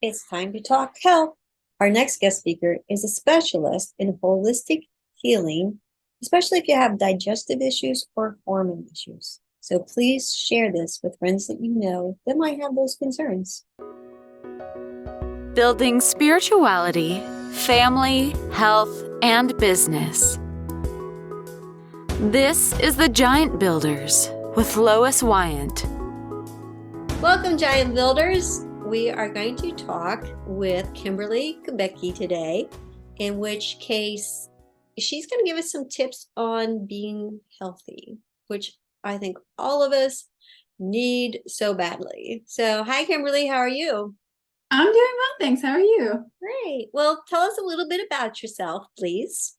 It's time to talk health. Our next guest speaker is a specialist in holistic healing, especially if you have digestive issues or hormone issues. So please share this with friends that you know that might have those concerns. Building spirituality, family, health, and business. This is the Giant Builders with Lois Wyant. Welcome, Giant Builders. We are going to talk with Kimberly Kubicke today, in which case she's going to give us some tips on being healthy, which I think all of us need so badly. So, hi, Kimberly. How are you? I'm doing well, thanks. How are you? Great. Well, tell us a little bit about yourself, please.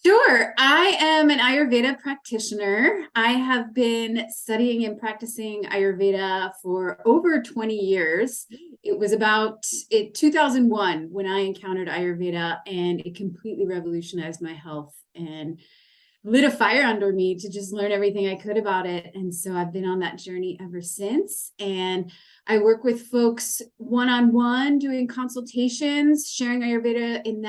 Sure. I am an Ayurveda practitioner. I have been studying and practicing Ayurveda for over 20 years. It was about 2001 when I encountered Ayurveda, and it completely revolutionized my health and lit a fire under me to just learn everything I could about it. And so I've been on that journey ever since. And I work with folks one-on-one, doing consultations, sharing Ayurveda in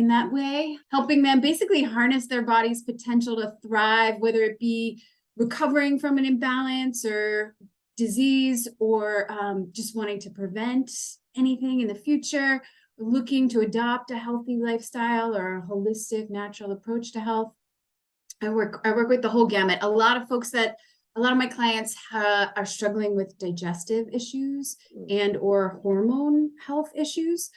that way, helping them basically harness their body's potential to thrive, whether it be recovering from an imbalance or disease, or just wanting to prevent anything in the future, looking to adopt a healthy lifestyle or a holistic, natural approach to health. I work with the whole gamut. A lot of my clients are struggling with digestive issues and or hormone health issues.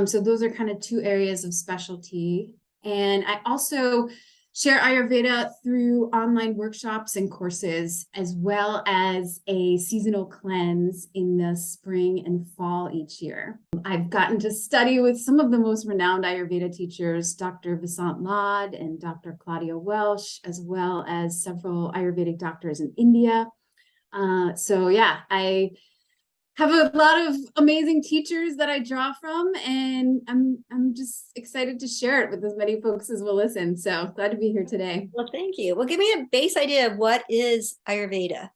So those are kind of two areas of specialty. And I also share Ayurveda through online workshops and courses, as well as a seasonal cleanse in the spring and fall each year. I've gotten to study with some of the most renowned Ayurveda teachers, Dr. Vasant Lad and Dr. Claudia Welch, as well as several Ayurvedic doctors in India. I have a lot of amazing teachers that I draw from, and I'm just excited to share it with as many folks as will listen. So glad to be here today. Well, thank you. Well, give me a base idea of what is Ayurveda.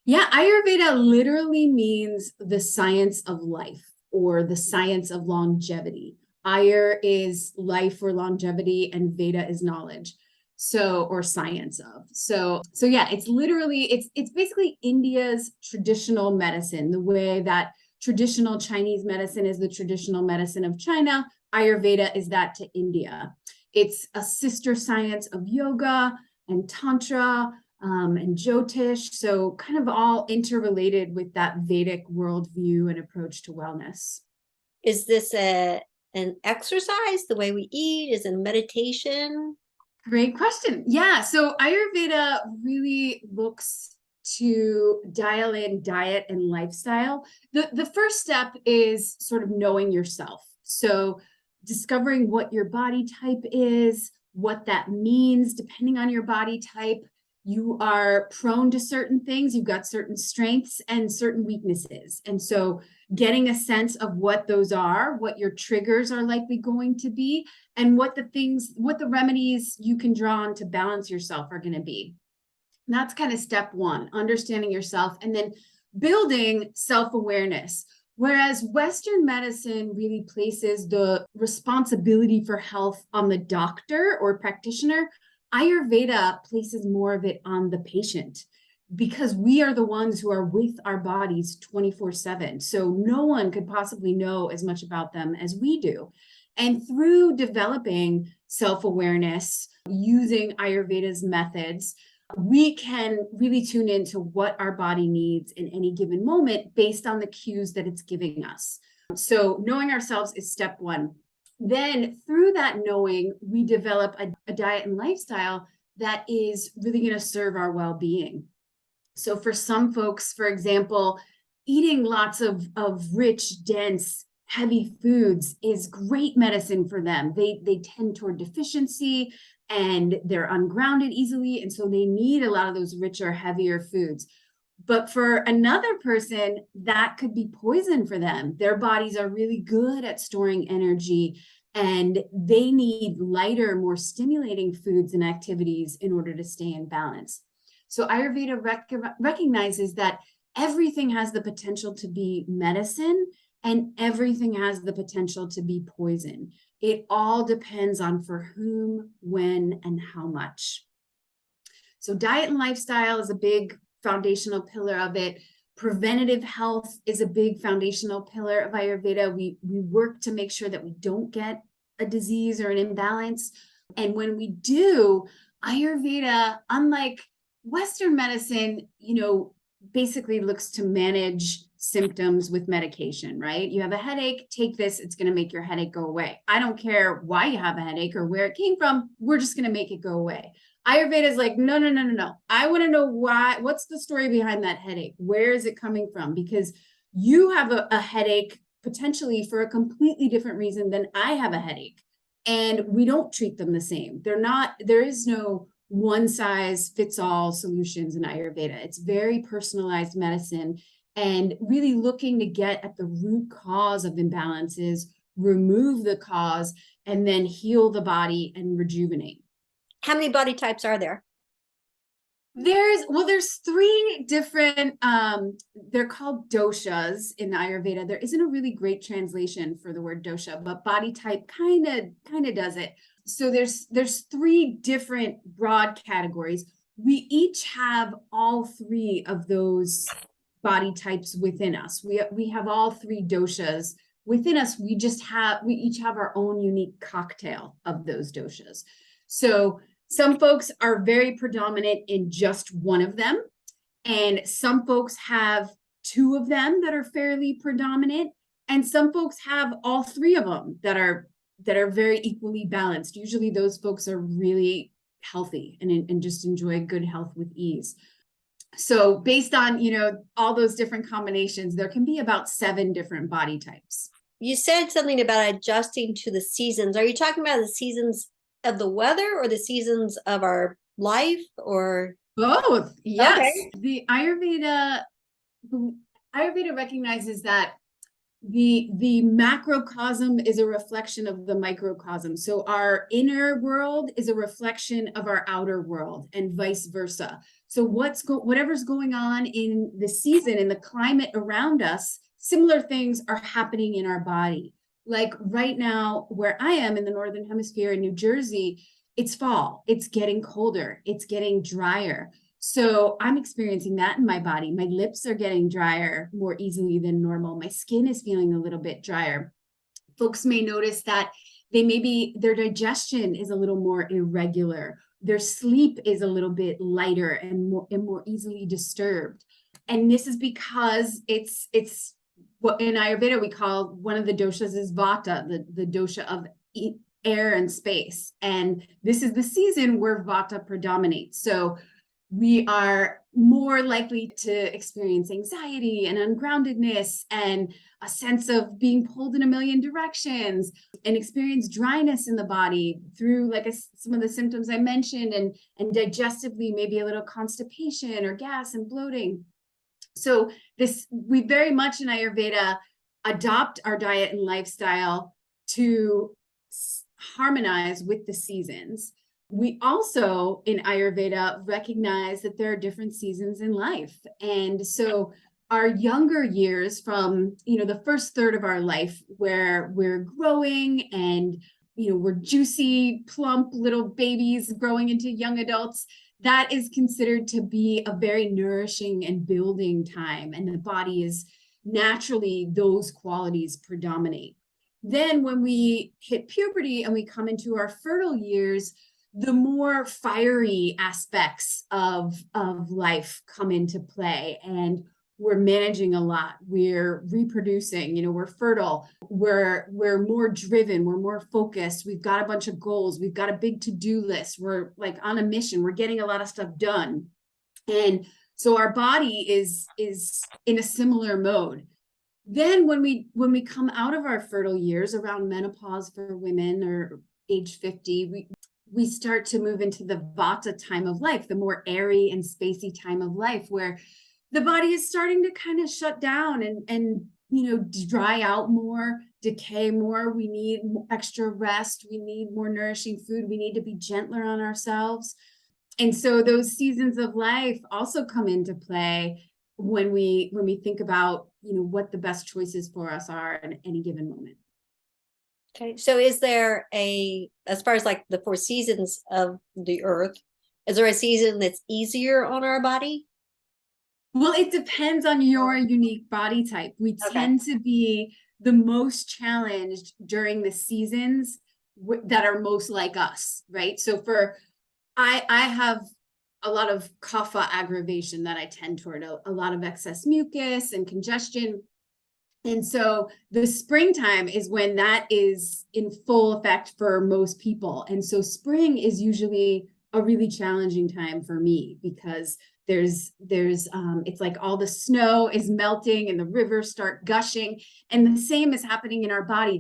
Yeah, Ayurveda literally means the science of life or the science of longevity. Ayur is life or longevity, and Veda is knowledge. Or science of. So yeah, it's basically India's traditional medicine, the way that traditional Chinese medicine is the traditional medicine of China. Ayurveda is that to India. It's a sister science of yoga and tantra and Jyotish. So kind of all interrelated with that Vedic worldview and approach to wellness. Is this an exercise, the way we eat? Is it a meditation? Great question. Yeah, so Ayurveda really looks to dial in diet and lifestyle. The first step is sort of knowing yourself. So discovering what your body type is, what that means, depending on your body type. You are prone to certain things, you've got certain strengths and certain weaknesses. And so getting a sense of what those are, what your triggers are likely going to be, and what the remedies you can draw on to balance yourself are going to be. And that's kind of step one, understanding yourself and then building self-awareness. Whereas Western medicine really places the responsibility for health on the doctor or practitioner, Ayurveda places more of it on the patient, because we are the ones who are with our bodies 24/7. So no one could possibly know as much about them as we do. And through developing self-awareness, using Ayurveda's methods, we can really tune into what our body needs in any given moment based on the cues that it's giving us. So knowing ourselves is step one. Then through that knowing, we develop a diet and lifestyle that is really going to serve our well-being. So for some folks, for example, eating lots of rich, dense, heavy foods is great medicine for them. They tend toward deficiency and they're ungrounded easily. And so they need a lot of those richer, heavier foods. But for another person, that could be poison for them. Their bodies are really good at storing energy, and they need lighter, more stimulating foods and activities in order to stay in balance. So Ayurveda recognizes that everything has the potential to be medicine, and everything has the potential to be poison. It all depends on for whom, when, and how much. So diet and lifestyle is a big foundational pillar of it. Preventative health is a big foundational pillar of Ayurveda. We work to make sure that we don't get a disease or an imbalance. And when we do, Ayurveda, unlike Western medicine, basically looks to manage symptoms with medication, right? You have a headache, take this, it's going to make your headache go away. I don't care why you have a headache or where it came from, we're just going to make it go away. Ayurveda is like, no. I want to know why, what's the story behind that headache? Where is it coming from? Because you have a headache potentially for a completely different reason than I have a headache. And we don't treat them the same. There is no one size fits all solutions in Ayurveda. It's very personalized medicine and really looking to get at the root cause of imbalances, remove the cause, and then heal the body and rejuvenate. How many body types are there? There's three different, they're called doshas in Ayurveda. There isn't a really great translation for the word dosha, but body type kind of does it. So there's three different broad categories. We each have all three of those body types within us. We have all three doshas within us. We each have our own unique cocktail of those doshas. So some folks are very predominant in just one of them, and some folks have two of them that are fairly predominant, and some folks have all three of them that are very equally balanced. Usually those folks are really healthy and just enjoy good health with ease. So based on, all those different combinations, there can be about 7 different body types. You said something about adjusting to the seasons. Are you talking about the seasons of the weather or the seasons of our life, or both? Yes. Okay. The Ayurveda recognizes that the macrocosm is a reflection of the microcosm. So our inner world is a reflection of our outer world and vice versa. So whatever's going on in the season, in the climate around us, similar things are happening in our body. Like right now, where I am in the Northern Hemisphere in New Jersey, it's fall, it's getting colder, it's getting drier. So I'm experiencing that in my body. My lips are getting drier more easily than normal. My skin is feeling a little bit drier. Folks may notice that their digestion is a little more irregular. Their sleep is a little bit lighter and more easily disturbed. And this is because it's what in Ayurveda we call, one of the doshas is Vata, the dosha of air and space. And this is the season where Vata predominates. So we are more likely to experience anxiety and ungroundedness and a sense of being pulled in a million directions, and experience dryness in the body through some of the symptoms I mentioned, and digestively, maybe a little constipation or gas and bloating. So we very much in Ayurveda adopt our diet and lifestyle to harmonize with the seasons. We also in Ayurveda recognize that there are different seasons in life. And so our younger years, from, the first third of our life where we're growing and, we're juicy, plump little babies growing into young adults, that is considered to be a very nourishing and building time. And the body is naturally, those qualities predominate. Then when we hit puberty and we come into our fertile years, the more fiery aspects of life come into play, and we're managing a lot. We're reproducing, we're fertile, we're more driven, we're more focused. We've got a bunch of goals. We've got a big to-do list. We're on a mission. We're getting a lot of stuff done. And so our body is in a similar mode. Then when we come out of our fertile years, around menopause for women or age 50, we start to move into the Vata time of life, the more airy and spacey time of life, where the body is starting to kind of shut down and dry out more, decay more. We need extra rest. We need more nourishing food. We need to be gentler on ourselves. And so those seasons of life also come into play, when we think about, what the best choices for us are at any given moment. Okay. So is there as far as like the 4 seasons of the earth, is there a season that's easier on our body? Well, it depends on your unique body type. We Okay. tend to be the most challenged during the seasons that are most like us, right? So I have a lot of kapha aggravation that I tend toward, a lot of excess mucus and congestion. And so the springtime is when that is in full effect for most people. And so spring is usually a really challenging time for me because there's it's like all the snow is melting and the rivers start gushing. And the same is happening in our body.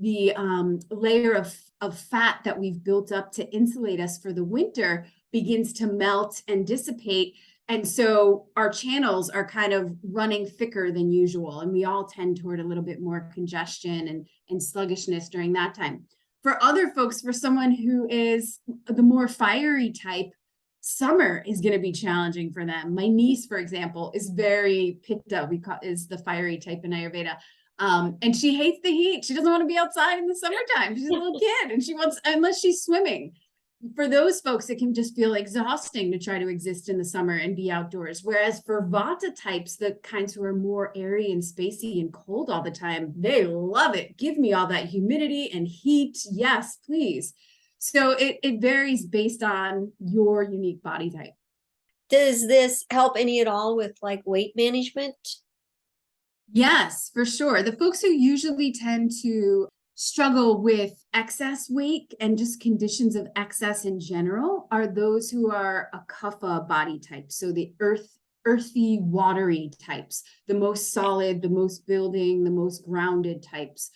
The layer of fat that we've built up to insulate us for the winter begins to melt and dissipate. And so our channels are kind of running thicker than usual. And we all tend toward a little bit more congestion and sluggishness during that time. For other folks, for someone who is the more fiery type, summer is going to be challenging for them. My niece, for example, is very pitta, is the fiery type in Ayurveda. And she hates the heat. She doesn't want to be outside in the summertime. She's a little kid and unless she's swimming. For those folks, it can just feel exhausting to try to exist in the summer and be outdoors. Whereas for Vata types, the kinds who are more airy and spacey and cold all the time, they love it. Give me all that humidity and heat. Yes, please. So it varies based on your unique body type. Does this help any at all with like weight management? Yes, for sure. The folks who usually tend to struggle with excess weight and just conditions of excess in general are those who are a kapha body type. So the earthy, watery types, the most solid, the most building, the most grounded types.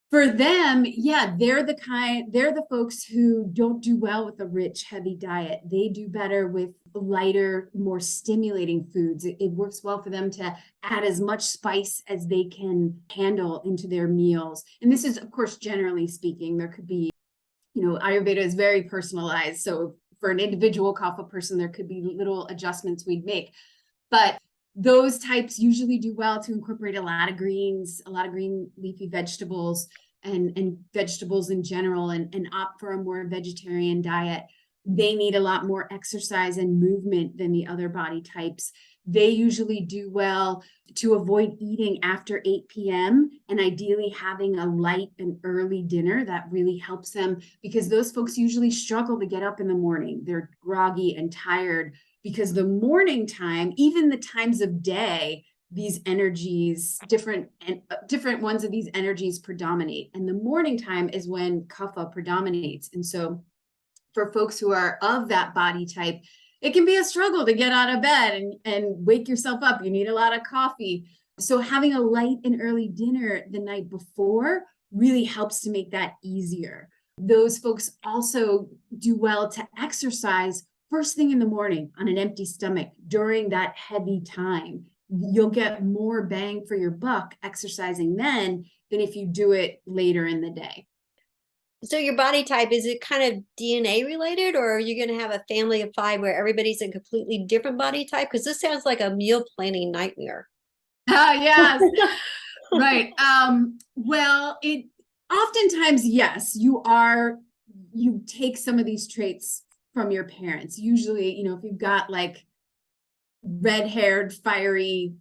For them, yeah, they're the folks who don't do well with a rich, heavy diet. They do better with lighter, more stimulating foods. It works well for them to add as much spice as they can handle into their meals. And this is, of course, generally speaking. There could be, Ayurveda is very personalized. So for an individual kapha person, there could be little adjustments we'd make. But those types usually do well to incorporate a lot of greens, a lot of green leafy vegetables and vegetables in general and opt for a more vegetarian diet. They need a lot more exercise and movement than the other body types. They usually do well to avoid eating after 8 p.m. and ideally having a light and early dinner. That really helps them because those folks usually struggle to get up in the morning. They're groggy and tired because the morning time, even the times of day, these energies, different ones of these energies predominate. And the morning time is when kapha predominates. And so for folks who are of that body type, it can be a struggle to get out of bed and wake yourself up. You need a lot of coffee. So having a light and early dinner the night before really helps to make that easier. Those folks also do well to exercise first thing in the morning on an empty stomach during that heavy time. You'll get more bang for your buck exercising then than if you do it later in the day. So your body type, is it kind of DNA related, or are you going to have a family of 5 where everybody's a completely different body type? Because this sounds like a meal planning nightmare. Yes, right. Well, it oftentimes, yes, you take some of these traits from your parents. Usually, if you've got like red-haired, fiery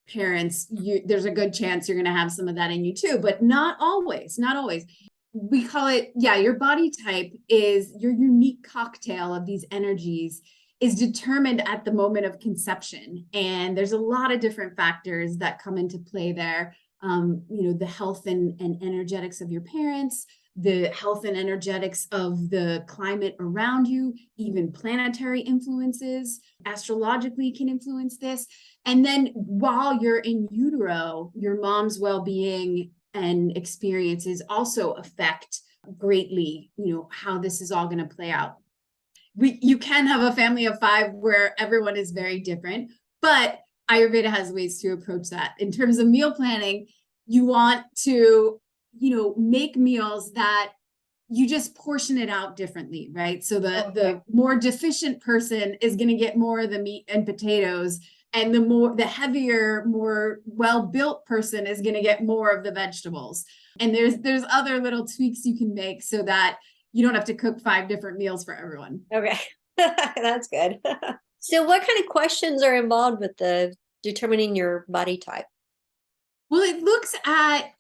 parents, there's a good chance you're going to have some of that in you too, but not always. We call it, your body type is your unique cocktail of these energies is determined at the moment of conception. And there's a lot of different factors that come into play there. The health and energetics of your parents, the health and energetics of the climate around you, even planetary influences, astrologically can influence this. And then while you're in utero, your mom's well-being and experiences also affect greatly, how this is all going to play out. You can have a family of 5 where everyone is very different, but Ayurveda has ways to approach that. In terms of meal planning, you want to, make meals that you just portion it out differently, right? So the more deficient person is going to get more of the meat and potatoes And the heavier, more well-built person is going to get more of the vegetables. And there's other little tweaks you can make so that you don't have to cook 5 different meals for everyone. Okay. That's good. So what kind of questions are involved with the determining your body type? Well, it looks at,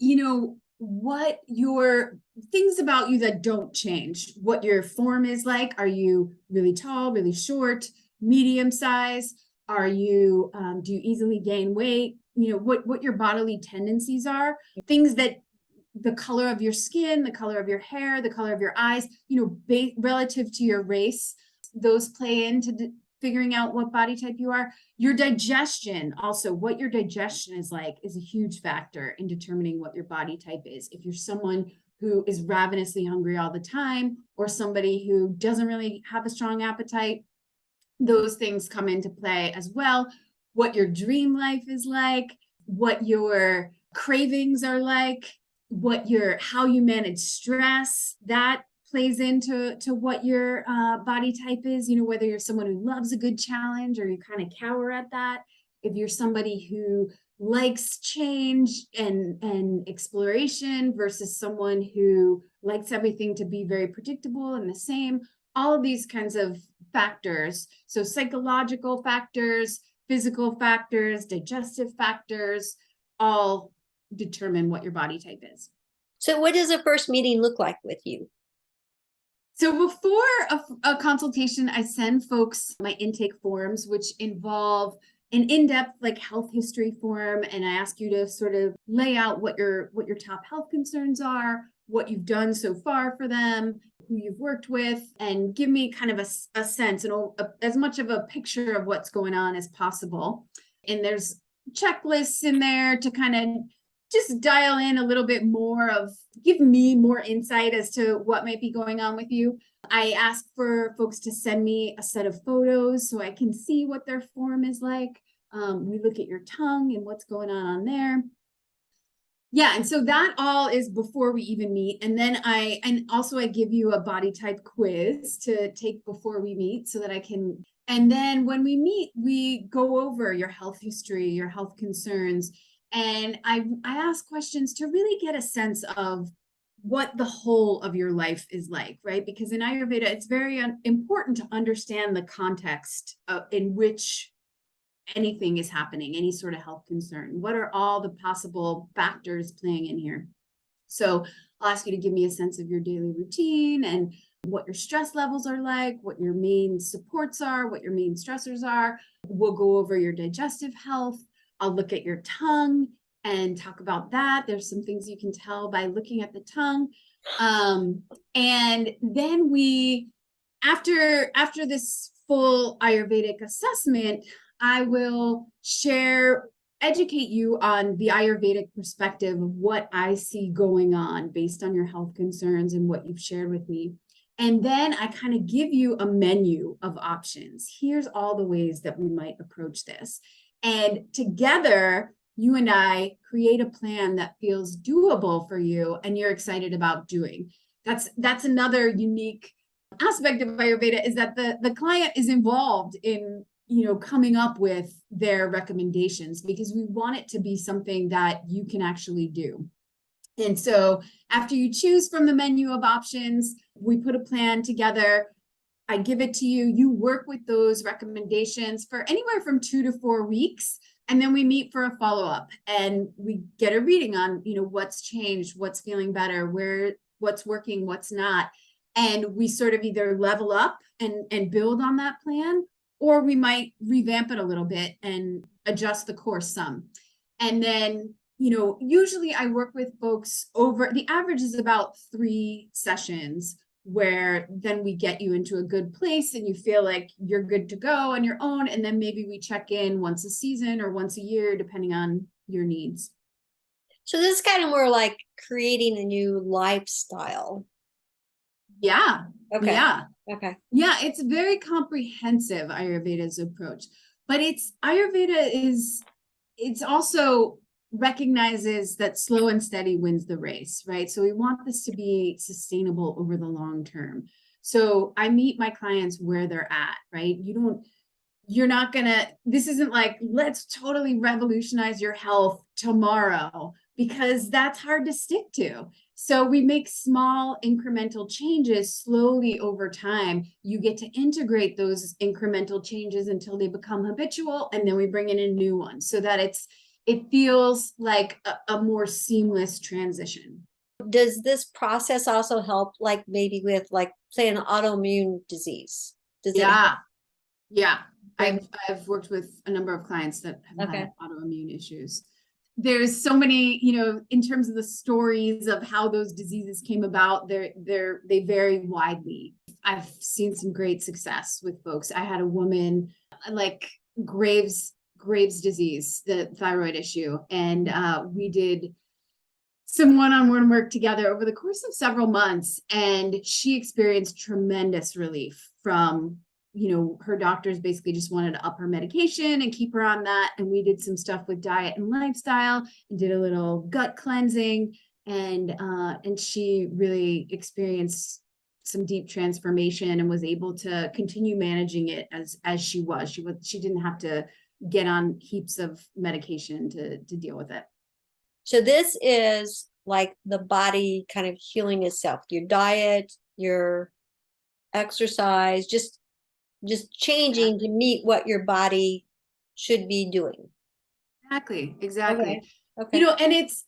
what your things about you that don't change, what your form is like. Are you really tall, really short, medium size? Are you, do you easily gain weight? What your bodily tendencies are, things that the color of your skin, the color of your hair, the color of your eyes, relative to your race, those play into figuring out what body type you are. Your digestion, also what your digestion is like, is a huge factor in determining what your body type is. If you're someone who is ravenously hungry all the time, or somebody who doesn't really have a strong appetite, those things come into play as well. What your dream life is like, what your cravings are like, how you manage stress, that plays into what your body type is. Whether you're someone who loves a good challenge or you kind of cower at that. If you're somebody who likes change and exploration versus someone who likes everything to be very predictable and the same, all of these kinds of factors. So psychological factors, physical factors, digestive factors, all determine what your body type is. So what does a first meeting look like with you? So before a consultation, I send folks my intake forms, which involve an in-depth health history form. And I ask you to sort of lay out what your top health concerns are, what you've done so far for them, who you've worked with, and give me kind of a sense and as much of a picture of what's going on as possible. And there's checklists in there to kind of just dial in a little bit more give me more insight as to what might be going on with you. I ask for folks to send me a set of photos so I can see what their form is like. We look at your tongue and what's going on there. Yeah, and so that all is before we even meet. And then I give you a body type quiz to take before we meet so that and then when we meet, we go over your health history, your health concerns. And I ask questions to really get a sense of what the whole of your life is like, right? Because in Ayurveda, it's very important to understand the context in which anything is happening, any sort of health concern. What are all the possible factors playing in here? So I'll ask you to give me a sense of your daily routine and what your stress levels are like, what your main supports are, what your main stressors are. We'll go over your digestive health. I'll look at your tongue and talk about that. There's some things you can tell by looking at the tongue. And then after this full Ayurvedic assessment, I will educate you on the Ayurvedic perspective of what I see going on based on your health concerns and what you've shared with me. And then I kind of give you a menu of options. Here's all the ways that we might approach this. And together, you and I create a plan that feels doable for you and you're excited about doing. That's another unique aspect of Ayurveda, is that the client is involved in coming up with their recommendations, because we want it to be something that you can actually do. And so after you choose from the menu of options, we put a plan together. I give it to you. You work with those recommendations for anywhere from 2 to 4 weeks. And then we meet for a follow-up and we get a reading on, what's changed, what's feeling better, what's working, what's not. And we sort of either level up and build on that plan, or we might revamp it a little bit and adjust the course some. And then, usually I work with folks the average is about 3 sessions, where then we get you into a good place and you feel like you're good to go on your own. And then maybe we check in once a season or once a year, depending on your needs. So this is kind of more like creating a new lifestyle. Yeah. Okay. Yeah. Okay. Yeah. It's very comprehensive, Ayurveda's approach, but it's also recognizes that slow and steady wins the race, right? So we want this to be sustainable over the long term. So I meet my clients where they're at, right? you're not gonna, this isn't like, let's totally revolutionize your health tomorrow, because that's hard to stick to. So we make small incremental changes slowly over time. You get to integrate those incremental changes until they become habitual, and then we bring in a new one so that it feels like a more seamless transition. Does this process also help, like maybe with like say an autoimmune disease? Does it help? Yeah. Bring- I've worked with a number of clients that have Okay. had autoimmune issues. There's so many, in terms of the stories of how those diseases came about, they vary widely. I've seen some great success with folks. I had a woman like Graves disease, the thyroid issue, and we did some one-on-one work together over the course of several months, and she experienced tremendous relief from, her doctors basically just wanted to up her medication and keep her on that. And we did some stuff with diet and lifestyle and did a little gut cleansing, and she really experienced some deep transformation and was able to continue managing it as she didn't have to get on heaps of medication to deal with it. So this is like the body kind of healing itself. Your diet, your exercise, just changing to meet what your body should be doing. Exactly. Okay. And it's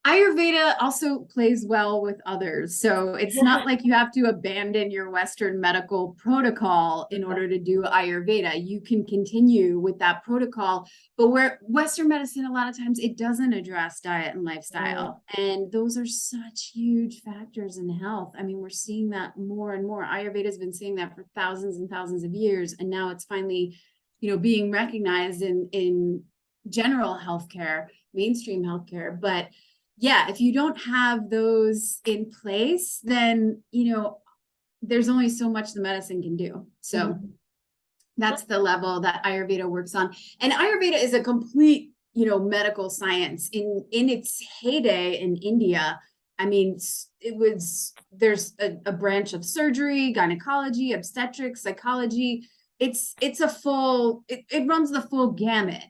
Ayurveda also plays well with others. So it's not like you have to abandon your Western medical protocol in order to do Ayurveda. You can continue with that protocol, but where Western medicine, a lot of times it doesn't address diet and lifestyle. And those are such huge factors in health. I mean, we're seeing that more and more. Ayurveda has been saying that for thousands and thousands of years. And now it's finally, being recognized in general healthcare, mainstream healthcare. But yeah, if you don't have those in place, then, there's only so much the medicine can do. So that's the level that Ayurveda works on. And Ayurveda is a complete, medical science. In its heyday in India, I mean, there's a branch of surgery, gynecology, obstetrics, psychology. It runs the full gamut.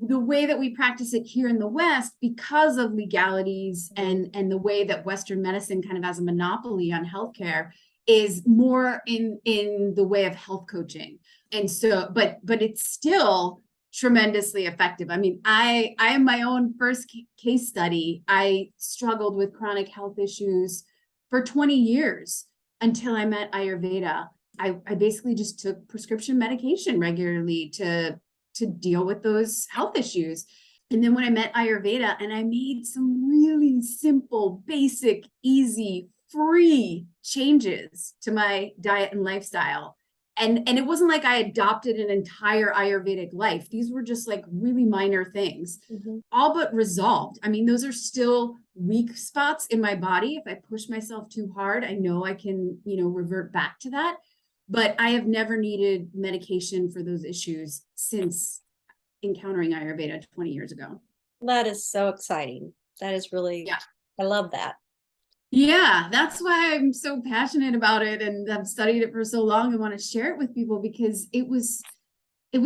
The way that we practice it here in the West, because of legalities and the way that Western medicine kind of has a monopoly on healthcare, is more in the way of health coaching. And so, but it's still tremendously effective. I mean, I am my own first case study. I struggled with chronic health issues for 20 years until I met Ayurveda. I basically just took prescription medication regularly to deal with those health issues. And then when I met Ayurveda and I made some really simple, basic, easy, free changes to my diet and lifestyle. And it wasn't like I adopted an entire Ayurvedic life. These were just like really minor things, all but resolved. I mean, those are still weak spots in my body. If I push myself too hard, I know I can, revert back to that. But I have never needed medication for those issues since encountering Ayurveda 20 years ago. That is so exciting. That is really, I love that. Yeah, that's why I'm so passionate about it, and I've studied it for so long and want to share it with people, because it was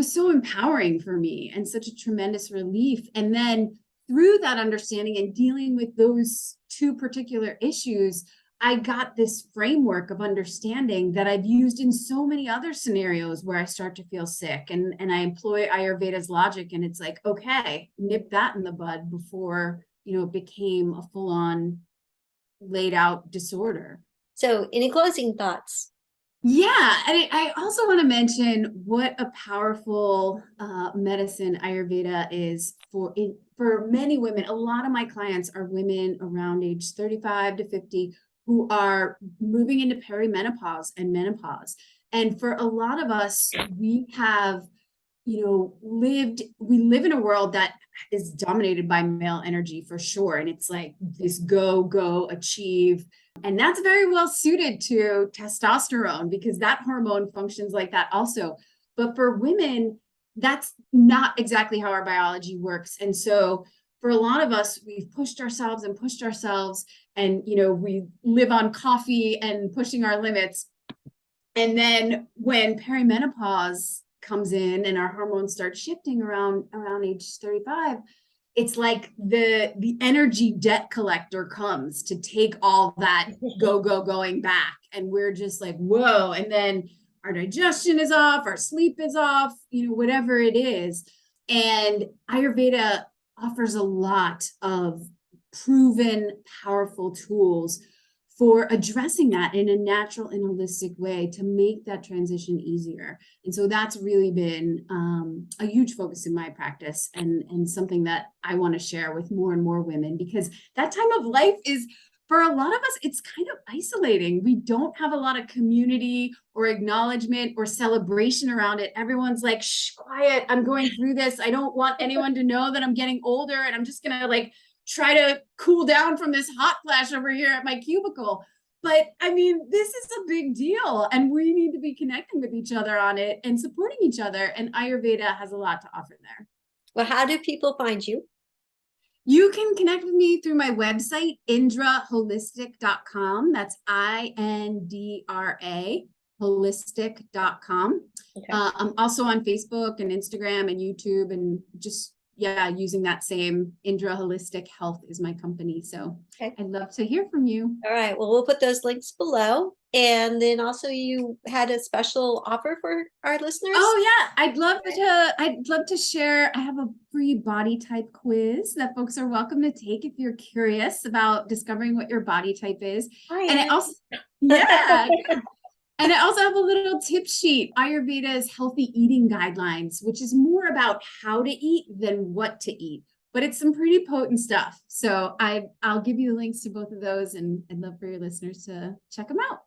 so empowering for me and such a tremendous relief. And then through that understanding and dealing with those two particular issues, I got this framework of understanding that I've used in so many other scenarios where I start to feel sick, and I employ Ayurveda's logic, and it's like, okay, nip that in the bud before, it became a full-on laid out disorder. So any closing thoughts? Yeah, and I also want to mention what a powerful medicine Ayurveda is for many women. A lot of my clients are women around age 35 to 50 who are moving into perimenopause and menopause. And for a lot of us, we have, we live in a world that is dominated by male energy for sure. And it's like this go, achieve. And that's very well suited to testosterone, because that hormone functions like that also. But for women, that's not exactly how our biology works. And so for a lot of us, we've pushed ourselves, and, we live on coffee and pushing our limits. And then when perimenopause comes in and our hormones start shifting around age 35, it's like the energy debt collector comes to take all that going back. And we're just like, whoa. And then our digestion is off, our sleep is off, whatever it is. And Ayurveda offers a lot of proven, powerful tools for addressing that in a natural and holistic way to make that transition easier. And so that's really been a huge focus in my practice, and something that I want to share with more and more women, because that time of life is, for a lot of us, it's kind of isolating. We don't have a lot of community or acknowledgement or celebration around it. Everyone's like, shh, quiet, I'm going through this. I don't want anyone to know that I'm getting older, and I'm just going to try to cool down from this hot flash over here at my cubicle. But I mean, this is a big deal, and we need to be connecting with each other on it and supporting each other. And Ayurveda has a lot to offer there. Well, how do people find you? You can connect with me through my website, indraholistic.com. That's INDRA holistic.com. Okay. I'm also on Facebook and Instagram and YouTube, and just using that same Indra Holistic Health is my company. So okay. I'd love to hear from you. All right. Well, we'll put those links below. And then also you had a special offer for our listeners. Oh yeah. I'd love to share. I have a free body type quiz that folks are welcome to take if you're curious about discovering what your body type is. Right. And I also, yeah. And I also have a little tip sheet, Ayurveda's healthy eating guidelines, which is more about how to eat than what to eat, but it's some pretty potent stuff. So I'll give you the links to both of those, and I'd love for your listeners to check them out.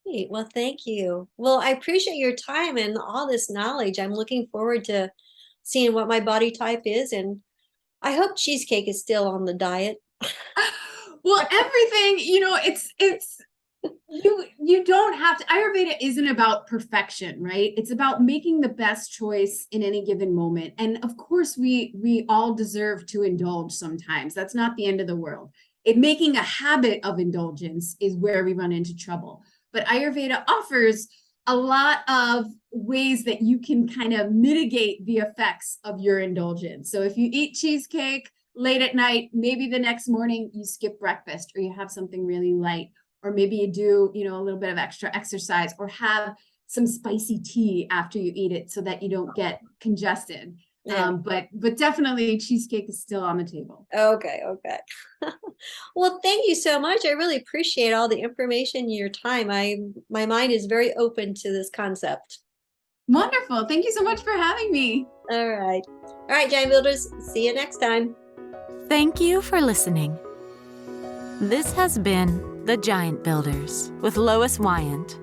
Great. Well, thank you. Well, I appreciate your time and all this knowledge. I'm looking forward to seeing what my body type is, and I hope cheesecake is still on the diet. Well, everything, it's you don't have to. Ayurveda isn't about perfection, right? It's about making the best choice in any given moment. And of course, we all deserve to indulge sometimes. That's not the end of the world. Making a habit of indulgence is where we run into trouble. But Ayurveda offers a lot of ways that you can kind of mitigate the effects of your indulgence. So if you eat cheesecake late at night, maybe the next morning you skip breakfast, or you have something really light. Or maybe you do, a little bit of extra exercise, or have some spicy tea after you eat it so that you don't get congested. Yeah. But definitely cheesecake is still on the table. Okay. Well, thank you so much. I really appreciate all the information and your time. My mind is very open to this concept. Wonderful. Thank you so much for having me. All right, Giant Builders. See you next time. Thank you for listening. This has been The Giant Builders with Lois Wyant.